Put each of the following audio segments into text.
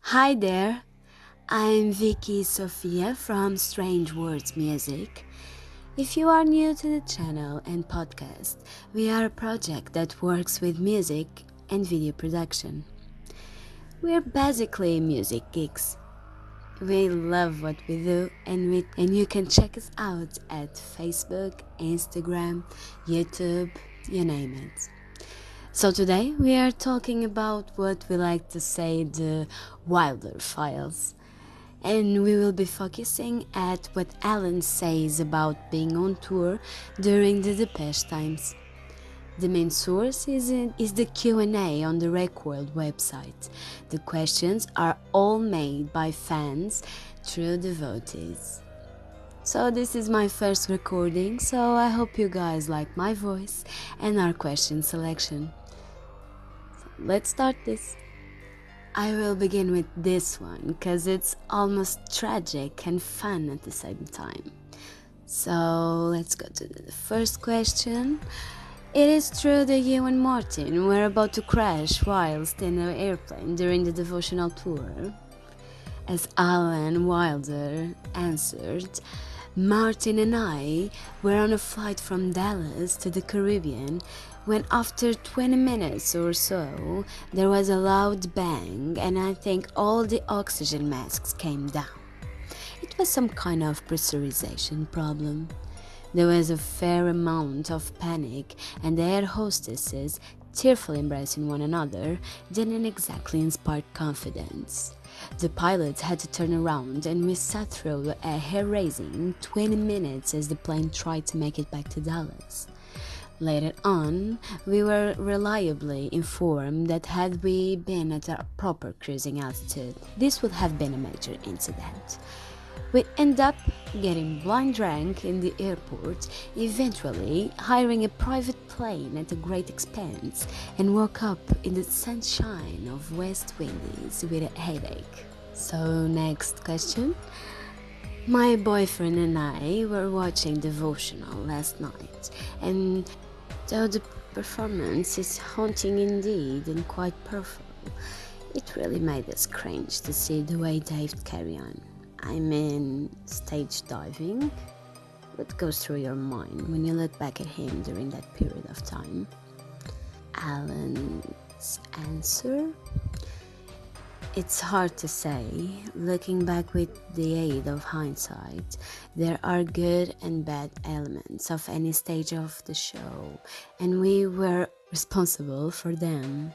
Hi there, I'm Vicky Sofia from Strange Words Music. If you are new to the channel and podcast, we are a project that works with music and video production. We're basically music geeks. We love what we do and you can check us out at Facebook, Instagram, YouTube, you name it. So today we are talking about what we like to say the Wilder files. And we will be focusing at what Alan says about being on tour during the DEPECHE times. The main source is the Q&A on the Record website. The questions are all made by fans through devotees. So this is my first recording, so I hope you guys like my voice and our question selection. So let's start this. I will begin with this one because it's almost tragic and fun at the same time. So let's go to the first question. It is true that you and Martin were about to crash whilst in an airplane during the devotional tour? As Alan Wilder answered, Martin and I were on a flight from Dallas to the Caribbean when after 20 minutes or so there was a loud bang and I think all the oxygen masks came down. It was some kind of pressurization problem. There was a fair amount of panic and the air hostesses, tearfully embracing one another, didn't exactly inspire confidence. The pilots had to turn around and we sat through a hair-raising 20 minutes as the plane tried to make it back to Dallas. Later on, we were reliably informed that had we been at a proper cruising altitude, this would have been a major incident. We end up getting blind drunk in the airport, eventually hiring a private plane at a great expense, and woke up in the sunshine of West Indies with a headache. So next question. My boyfriend and I were watching Devotional last night, and though the performance is haunting indeed and quite powerful, it really made us cringe to see the way Dave carry on. I mean, stage diving? What goes through your mind when you look back at him during that period of time? Alan's answer? It's hard to say. Looking back with the aid of hindsight, there are good and bad elements of any stage of the show, and we were responsible for them.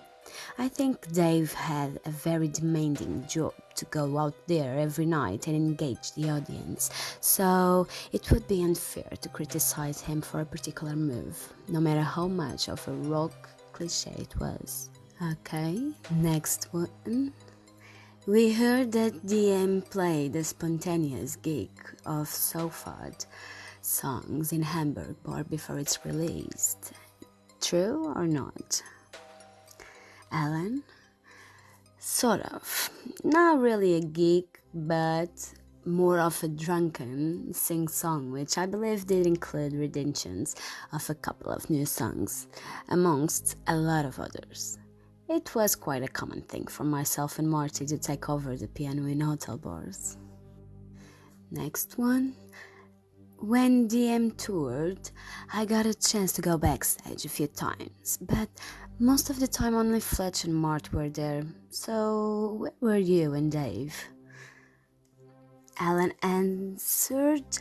I think Dave had a very demanding job to go out there every night and engage the audience, so it would be unfair to criticize him for a particular move, no matter how much of a rock cliche it was. Okay, next one. We heard that DM played a spontaneous gig of Sofad songs in Hamburg bar before it's released. True or not? Alan? Sort of. Not really a gig, but more of a drunken sing-song, which I believe did include renditions of a couple of new songs, amongst a lot of others. It was quite a common thing for myself and Marty to take over the piano in hotel bars. Next one. When DM toured, I got a chance to go backstage a few times, but most of the time only Fletch and Mart were there. So where were you and Dave? Alan answered,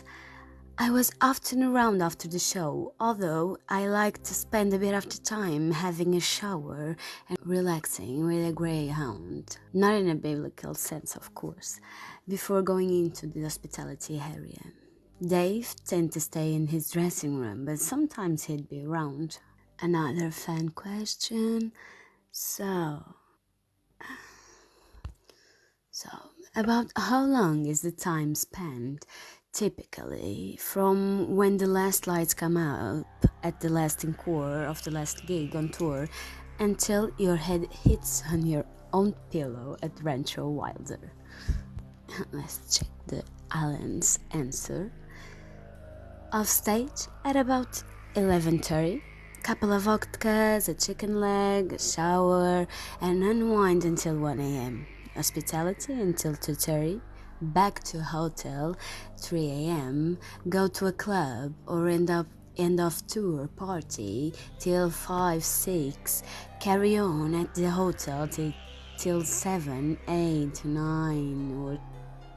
I was often around after the show, although I like to spend a bit of the time having a shower and relaxing with a greyhound. Not in a biblical sense, of course, before going into the hospitality area. Dave tended to stay in his dressing room, but sometimes he'd be around. Another fan question. So, about how long is the time spent typically from when the last lights come up at the last encore of the last gig on tour until your head hits on your own pillow at Rancho Wilder? Let's check the Alan's answer. Off stage at about 11:30, couple of vodkas, a chicken leg, a shower, and unwind until 1 a.m. hospitality until 2:30, back to hotel 3 a.m., go to a club or end of tour party till 5, 6, carry on at the hotel till 7, 8, 9 or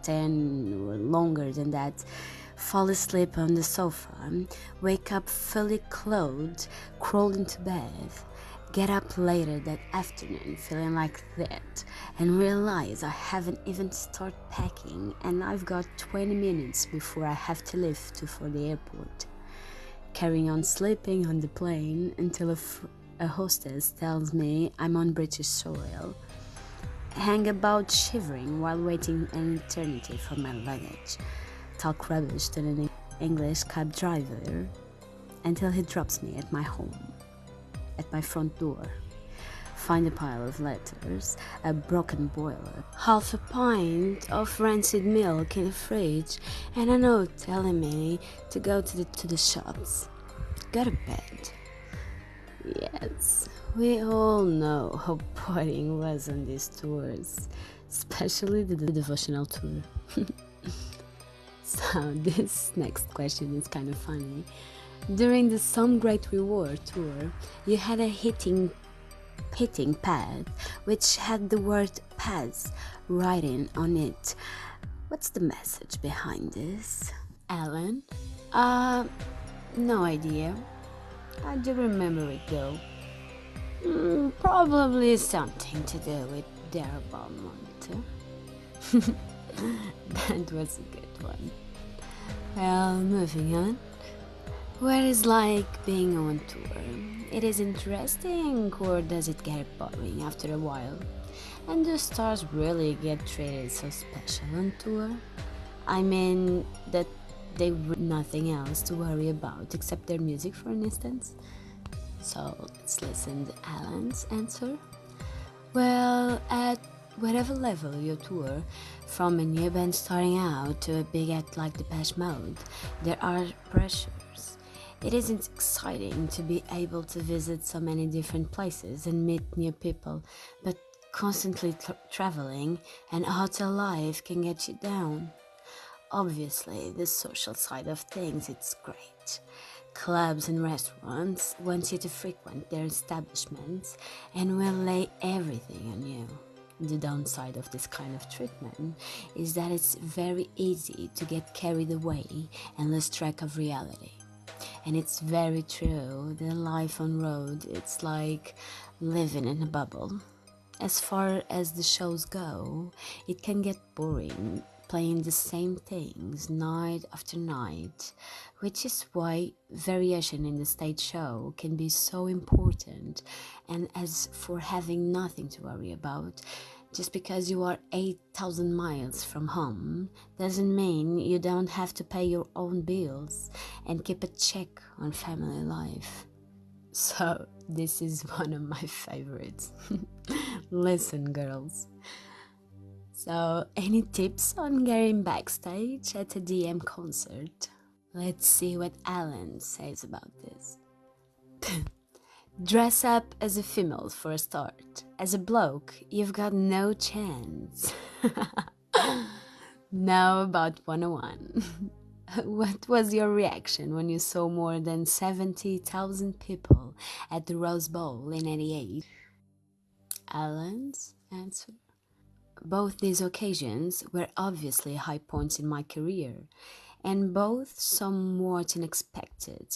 10 or longer than that, fall asleep on the sofa, wake up fully clothed, crawl into bed, get up later that afternoon feeling like that, and realize I haven't even started packing and I've got 20 minutes before I have to leave for the airport. Carrying on sleeping on the plane until a hostess tells me I'm on British soil. Hang about shivering while waiting an eternity for my luggage. Talk rubbish to an English cab driver until he drops me at my home, at my front door. Find a pile of letters, a broken boiler, half a pint of rancid milk in the fridge, and a note telling me to go to the shops. Go to bed. Yes, we all know how boring was on these tours, especially the devotional tour. So this next question is kind of funny. During the Some Great Reward tour, you had a hitting pad which had the word pass writing on it. What's the message behind this? Alan? No idea. I do remember it though. Probably something to do with their Belmont. That was a good one. Well, moving on. What is like being on tour? It is interesting, or does it get boring after a while? And do stars really get treated so special on tour? I mean, that they have nothing else to worry about except their music, for instance. So let's listen to Alan's answer. Well, at whatever level you tour, from a new band starting out to a big act like DEPECHE Mode, there are pressures. It isn't exciting to be able to visit so many different places and meet new people, but constantly traveling and hotel life can get you down. Obviously, the social side of things, it's great. Clubs and restaurants want you to frequent their establishments and will lay everything on you. The downside of this kind of treatment is that it's very easy to get carried away and lose track of reality. And it's very true, the life on road, it's like living in a bubble. As far as the shows go, it can get boring playing the same things night after night, which is why variation in the stage show can be so important. And as for having nothing to worry about, just because you are 8,000 miles from home doesn't mean you don't have to pay your own bills and keep a check on family life. So this is one of my favorites. Listen, girls. So, any tips on getting backstage at a DM concert? Let's see what Alan says about this. Dress up as a female for a start. As a bloke, you've got no chance. Now about 101. What was your reaction when you saw more than 70,000 people at the Rose Bowl in '88? Alan's answer. Both these occasions were obviously high points in my career, and both somewhat unexpected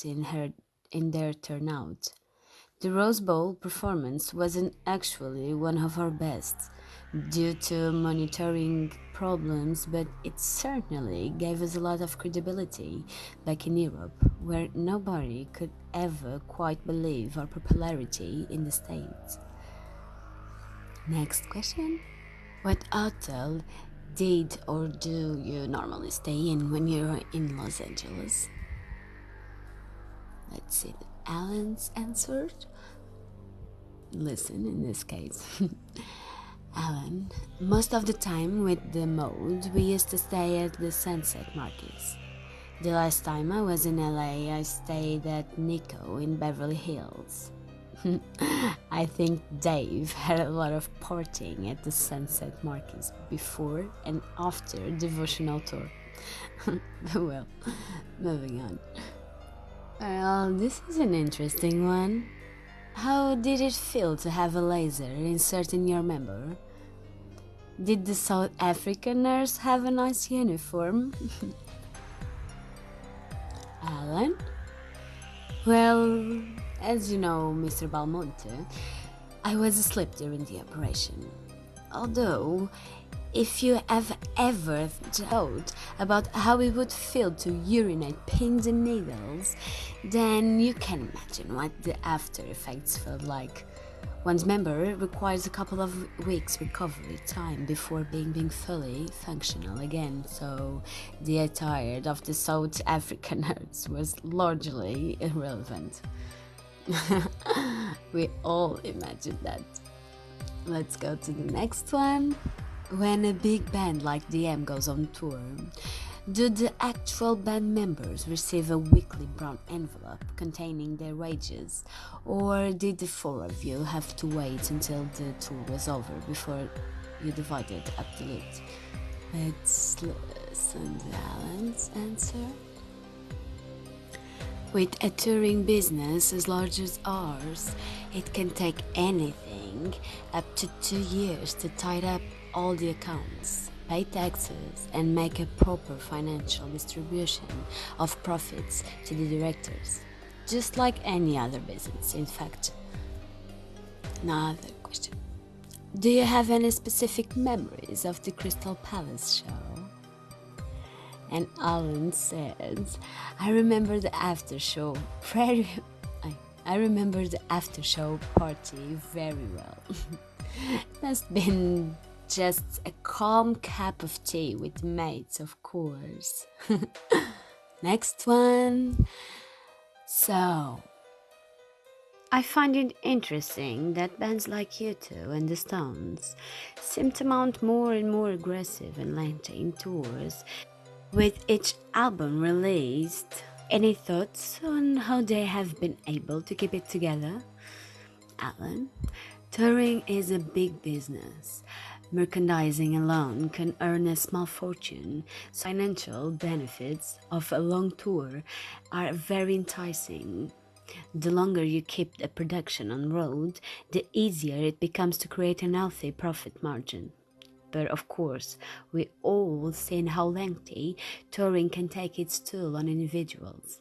in their turnout. The Rose Bowl performance wasn't actually one of our best due to monitoring problems, but it certainly gave us a lot of credibility back in Europe, where nobody could ever quite believe our popularity in the States. Next question. What hotel did or do you normally stay in when you're in Los Angeles? Let's see Alan's answered. Listen, in this case. Alan, most of the time with the mode, we used to stay at the Sunset Marquis. The last time I was in LA, I stayed at Nico in Beverly Hills. I think Dave had a lot of partying at the Sunset Marquis before and after devotional tour. Well, moving on. Well, this is an interesting one. How did it feel to have a laser inserted in your member? Did the South African nurse have a nice uniform? Alan? Well, as you know, Mr. Balmonte, I was asleep during the operation. Although, if you have ever thought about how it would feel to urinate pins and needles, then you can imagine what the after effects felt like. One's member requires a couple of weeks recovery time before being fully functional again, so the attire of the South African nurse was largely irrelevant. We all imagined that. Let's go to the next one. When a big band like DM goes on tour, do the actual band members receive a weekly brown envelope containing their wages, or did the four of you have to wait until the tour was over before you divided up the loot? Let's listen to Alan's answer. With a touring business as large as ours, it can take anything up to 2 years to tie up all the accounts, pay taxes, and make a proper financial distribution of profits to the directors, just like any other business, in fact. Another question. Do you have any specific memories of the Crystal Palace show? And Alan says, I remember the after show party very well. It must been just a calm cup of tea with mates, of course. Next one. So, I find it interesting that bands like U2 and the Stones seem to mount more and more aggressive and lengthy tours with each album released. Any thoughts on how they have been able to keep it together? Alan, touring is a big business. Merchandising alone can earn a small fortune, so financial benefits of a long tour are very enticing. The longer you keep a production on road, the easier it becomes to create an healthy profit margin. But of course, we all seen how lengthy touring can take its toll on individuals.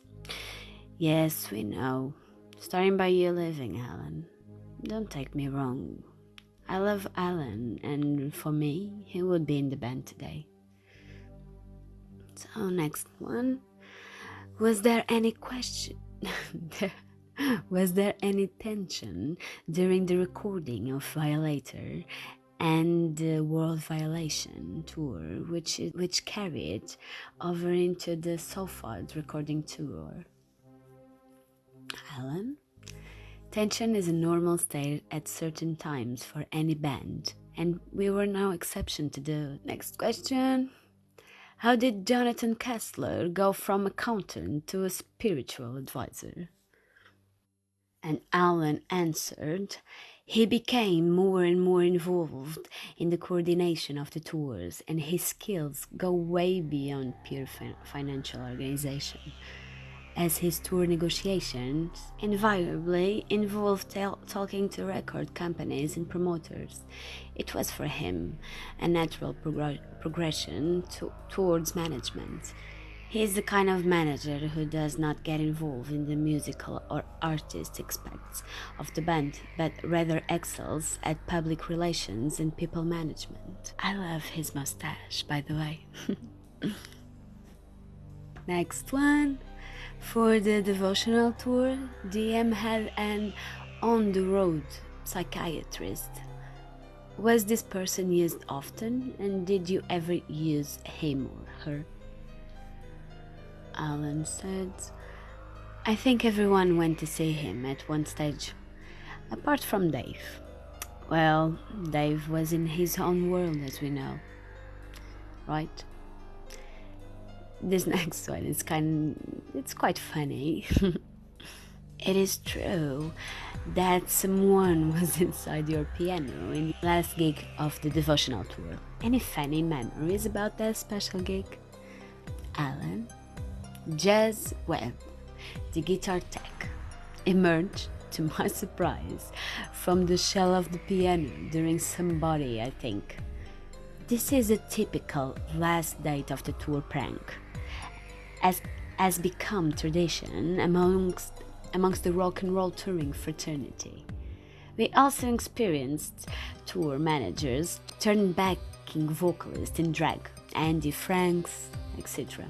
Yes, we know. Starting by you leaving, Alan. Don't take me wrong. I love Alan, and for me, he would be in the band today. So, next one. Was there any question? Was there any tension during the recording of Violator and the World Violation tour, which carried over into the Sulfide recording tour? Alan? Tension is a normal state at certain times for any band, and we were no exception to the next question. How did Jonathan Kessler go from accountant to a spiritual advisor? And Alan answered, he became more and more involved in the coordination of the tours, and his skills go way beyond pure financial organization, as his tour negotiations invariably involved talking to record companies and promoters. It was for him a natural progression towards management. He is the kind of manager who does not get involved in the musical or artistic aspects of the band, but rather excels at public relations and people management. I love his mustache, by the way. Next one. For the devotional tour, DM had an on-the-road psychiatrist. Was this person used often, and did you ever use him or her? Alan said, I think everyone went to see him at one stage, apart from Dave. Well, Dave was in his own world, as we know, right? This next one is quite funny. It is true that someone was inside your piano in the last gig of the devotional tour. Any funny memories about that special gig? Alan? Well, the guitar tech emerged, to my surprise, from the shell of the piano during somebody, I think. This is a typical last date of the tour prank, as has become tradition amongst the rock and roll touring fraternity. We also experienced tour managers turn backing vocalists in drag, Andy Franks, etc.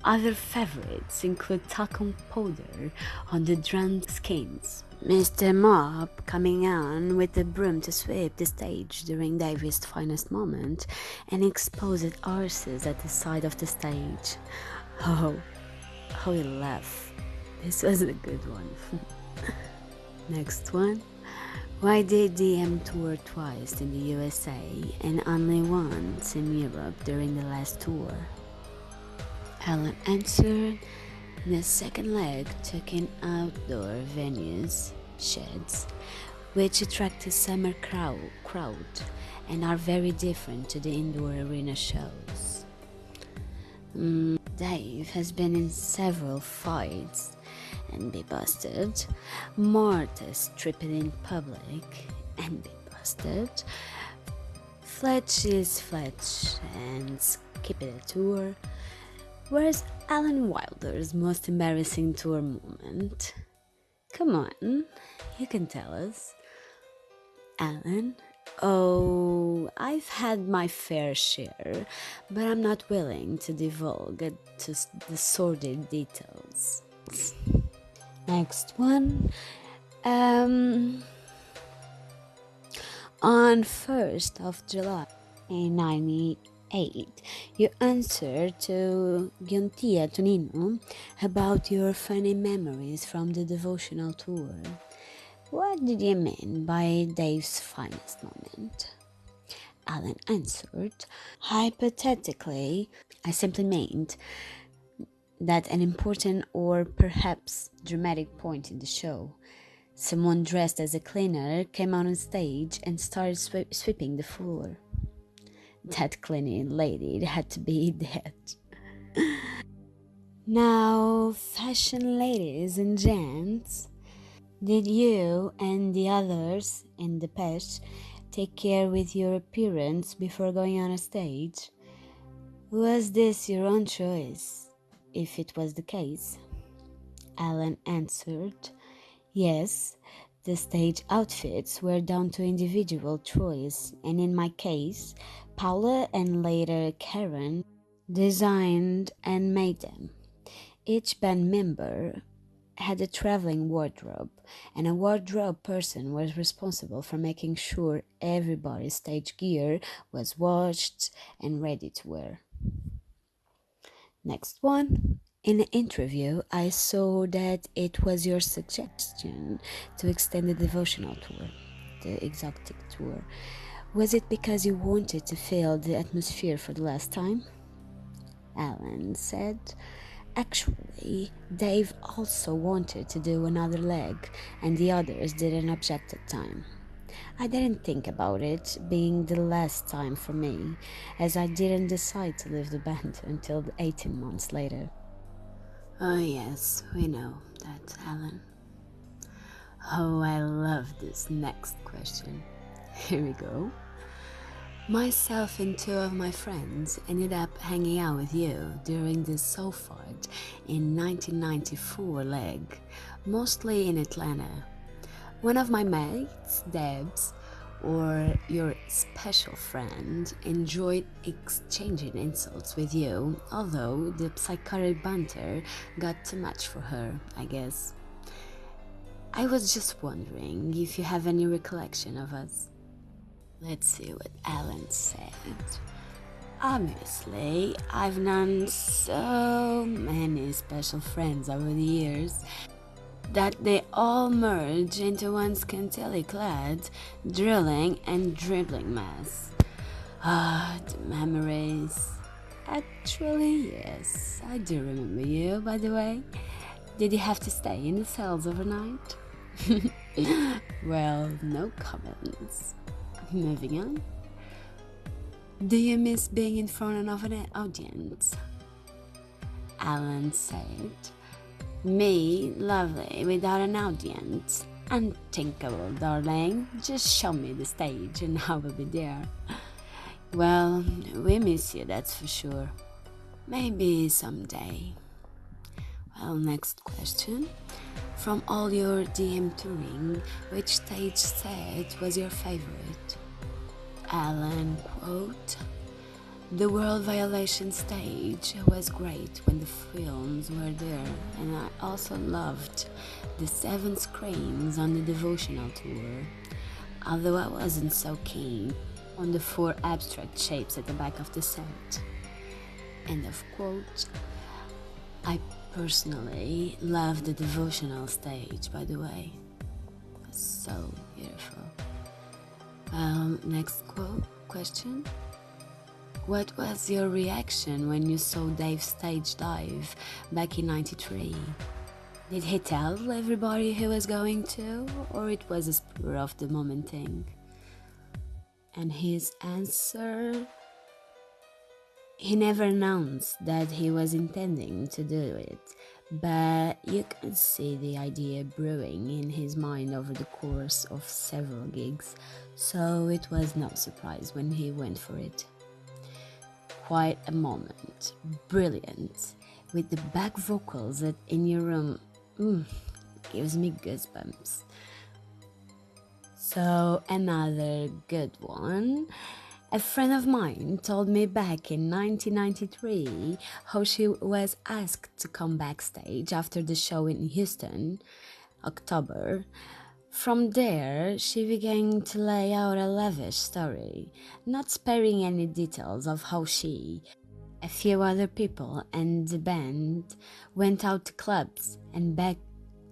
Other favorites include talcum powder on the drum skins, Mr. Mop coming on with a broom to sweep the stage during David's finest moment, and exposed arses at the side of the stage. Oh, how we laugh. This was a good one. Next one. Why did DM tour twice in the USA and only once in Europe during the last tour? Alan answered, the second leg took in outdoor venues, sheds, which attract a summer crowd and are very different to the indoor arena shows. Dave has been in several fights and be busted. Martha stripped in public and be busted. Fletch is Fletch and skipped a tour. Where's Alan Wilder's most embarrassing tour moment? Come on, you can tell us. Alan? Oh, I've had my fair share, but I'm not willing to divulge to the sordid details. Next one. On 1st of July in 1998, you answered to Giontia Tonino about your funny memories from the devotional tour. What did you mean by Dave's finest moment? Alan answered, hypothetically, I simply meant that an important or perhaps dramatic point in the show, someone dressed as a cleaner came out on stage and started sweeping the floor. That cleaning lady had to be dead. Now, fashion ladies and gents, did you and the others in DEPECHE take care with your appearance before going on a stage? Was this your own choice, if it was the case? Alan answered, yes, the stage outfits were down to individual choice, and in my case, Paula and later Karen designed and made them. Each band member had a traveling wardrobe, and a wardrobe person was responsible for making sure everybody's stage gear was washed and ready to wear. Next one. In an interview, I saw that it was your suggestion to extend the devotional tour, the exotic tour. Was it because you wanted to feel the atmosphere for the last time? Alan said, actually, Dave also wanted to do another leg, and the others didn't object at the time. I didn't think about it being the last time for me, as I didn't decide to leave the band until 18 months later. Oh yes, we know that, Alan. Oh, I love this next question. Here we go. Myself and two of my friends ended up hanging out with you during the Soulfart in 1994 leg, mostly in Atlanta. One of my mates, Debs, or your special friend, enjoyed exchanging insults with you, although the psychotic banter got too much for her, I guess. I was just wondering if you have any recollection of us. Let's see what Alan said. Obviously, I've known so many special friends over the years that they all merge into one scantily clad, drilling and dribbling mass. The memories. Actually, yes, I do remember you, by the way. Did he have to stay in the cells overnight? Well, no comments. Moving on. Do you miss being in front of an audience? Alan said, me, lovely, without an audience. Unthinkable, darling. Just show me the stage and I will be there. Well, we miss you, that's for sure. Maybe someday. Well, next question. From all your DM touring, which stage set was your favorite? Alan, quote, the World Violation stage was great when the films were there, and I also loved the 7 screens on the devotional tour, although I wasn't so keen on the 4 abstract shapes at the back of the set. End of quote. I personally love the devotional stage, by the way. It's so beautiful. Next question. What was your reaction when you saw Dave's stage dive back in '93? Did he tell everybody he was going to, or it was a spur of the moment thing? And his answer? He never announced that he was intending to do it, but you can see the idea brewing in his mind over the course of several gigs, so it was no surprise when he went for it. Quite a moment, brilliant, with the back vocals that in your room, gives me goosebumps. So another good one. A friend of mine told me back in 1993 how she was asked to come backstage after the show in Houston, October. From there, she began to lay out a lavish story, not sparing any details of how she, a few other people, and the band went out to clubs and back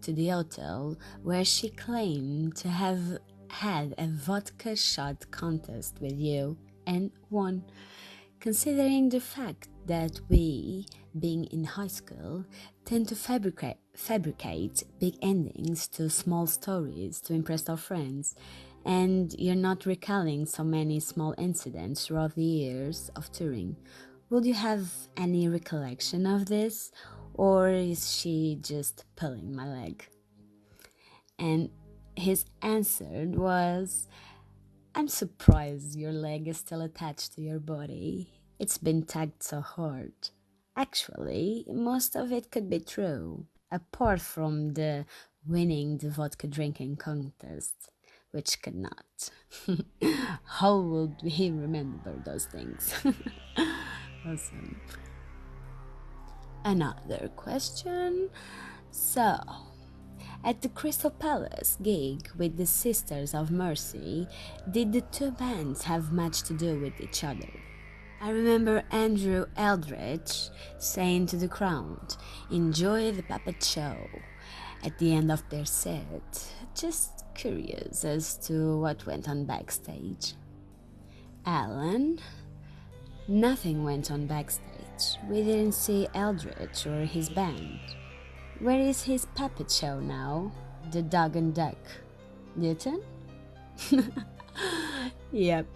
to the hotel where she claimed to have had a vodka shot contest with you and won. Considering the fact that we, being in high school, tend to fabricate big endings to small stories to impress our friends, and you're not recalling so many small incidents throughout the years of touring, would you have any recollection of this, or is she just pulling my leg? And his answer was, I'm surprised your leg is still attached to your body. It's been tagged so hard. Actually, most of it could be true, apart from the winning the vodka drinking contest, which could not. How would we remember those things? Awesome. Another question. So, at the Crystal Palace gig with the Sisters of Mercy, did the two bands have much to do with each other? I remember Andrew Eldridge saying to the crowd, enjoy the puppet show, at the end of their set. Just curious as to what went on backstage. Alan? Nothing went on backstage. We didn't see Eldridge or his band. Where is his puppet show now? The Dog and Duck. Newton? Yep,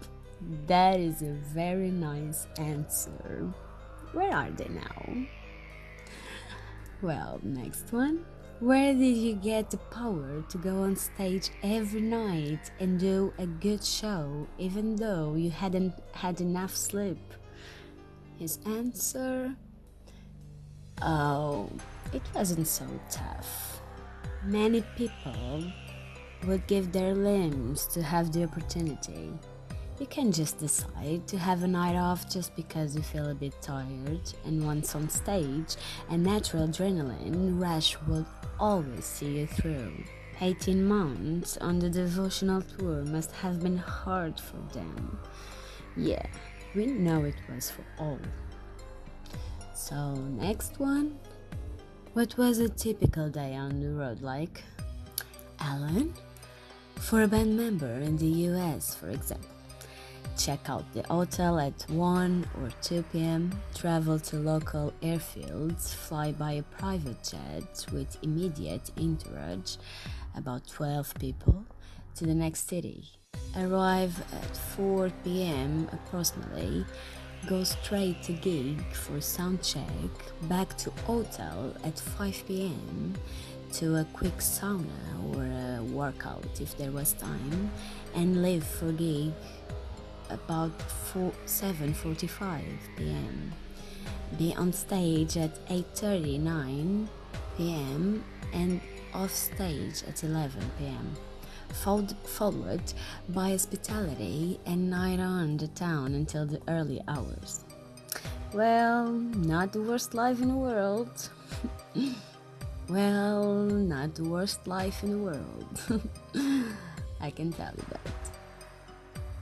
that is a very nice answer. Where are they now? Well, next one. Where did you get the power to go on stage every night and do a good show even though you hadn't had enough sleep? His answer? Oh, it wasn't so tough. Many people would give their limbs to have the opportunity. You can just decide to have a night off just because you feel a bit tired, and once on stage, a natural adrenaline rush will always see you through. 18 months on the devotional tour must have been hard for them. Yeah, we know it was for all. So, next one. What was a typical day on the road like? Alan? For a band member in the US, for example, check out the hotel at 1 or 2 p.m., travel to local airfields, fly by a private jet with immediate entourage, about 12 people, to the next city. Arrive at 4 p.m. approximately, go straight to gig for sound check, back to hotel at 5 p.m. to a quick sauna or a workout if there was time, and leave for gig about 7:45 p.m. Be on stage at 8:39 p.m. and off stage at 11 p.m. Followed by hospitality and night on the town until the early hours. Well, not the worst life in the world. Well, not the worst life in the world. I can tell you that.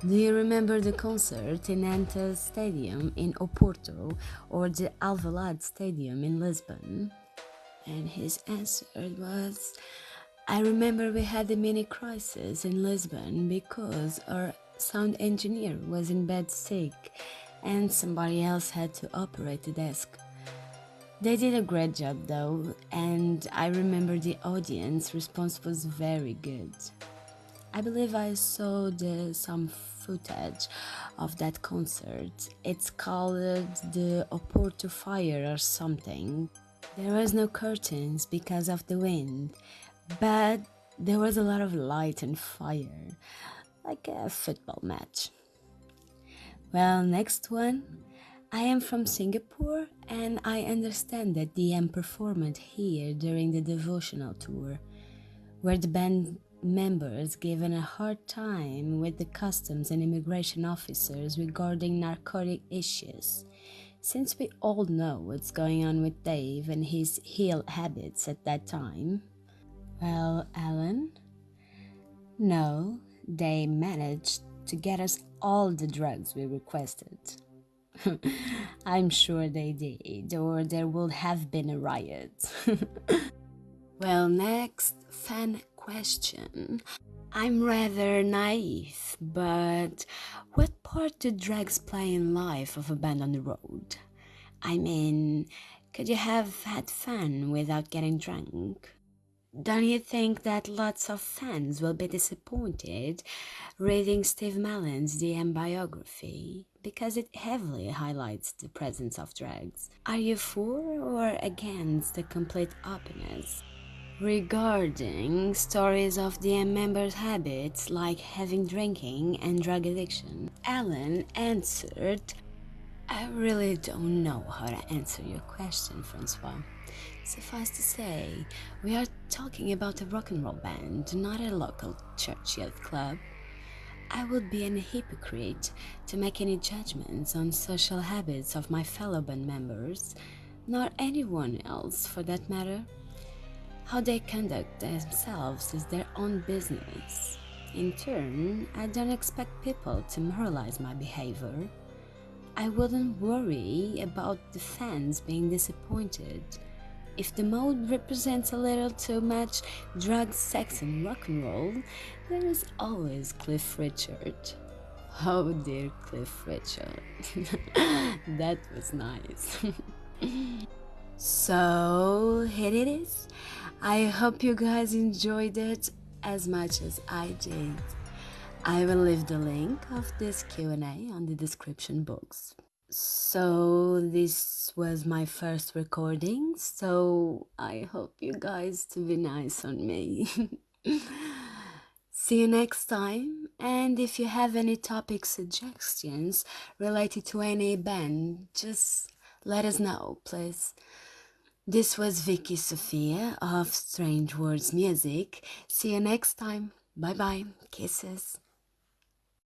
Do you remember the concert in Anta's Stadium in Oporto or the Alvalade Stadium in Lisbon? And his answer was, I remember we had a mini crisis in Lisbon because our sound engineer was in bed sick and somebody else had to operate the desk. They did a great job though, and I remember the audience response was very good. I believe I saw some footage of that concert. It's called the Oporto Fire or something. There was no curtains because of the wind, but there was a lot of light and fire, like a football match. Well, next one. I am from Singapore and I understand that DM performed here during the devotional tour, where the band members given a hard time with the customs and immigration officers regarding narcotic issues. Since we all know what's going on with Dave and his heel habits at that time. Well, Alan? No, they managed to get us all the drugs we requested. I'm sure they did, or there would have been a riot. Well, next fan question. I'm rather naive, but what part do drugs play in life of a band on the road? I mean, could you have had fun without getting drunk? Don't you think that lots of fans will be disappointed reading Steve Mallon's DM biography because it heavily highlights the presence of drugs? Are you for or against the complete openness regarding stories of DM members' habits like having drinking and drug addiction? Alan answered, I really don't know how to answer your question, Francois. Suffice to say, we are talking about a rock and roll band, not a local church youth club. I would be an hypocrite to make any judgments on social habits of my fellow band members, nor anyone else for that matter. How they conduct themselves is their own business. In turn, I don't expect people to moralize my behavior. I wouldn't worry about the fans being disappointed. If the mode represents a little too much drugs, sex and rock and roll, there is always Cliff Richard. Oh dear Cliff Richard. That was nice. So here it is. I hope you guys enjoyed it as much as I did. I will leave the link of this Q&A on the description box. So this was my first recording, so I hope you guys to be nice on me. See you next time, and if you have any topic suggestions related to any band, just let us know, please. This was Vicky Sophia of Strange Words Music. See you next time. Bye bye. Kisses.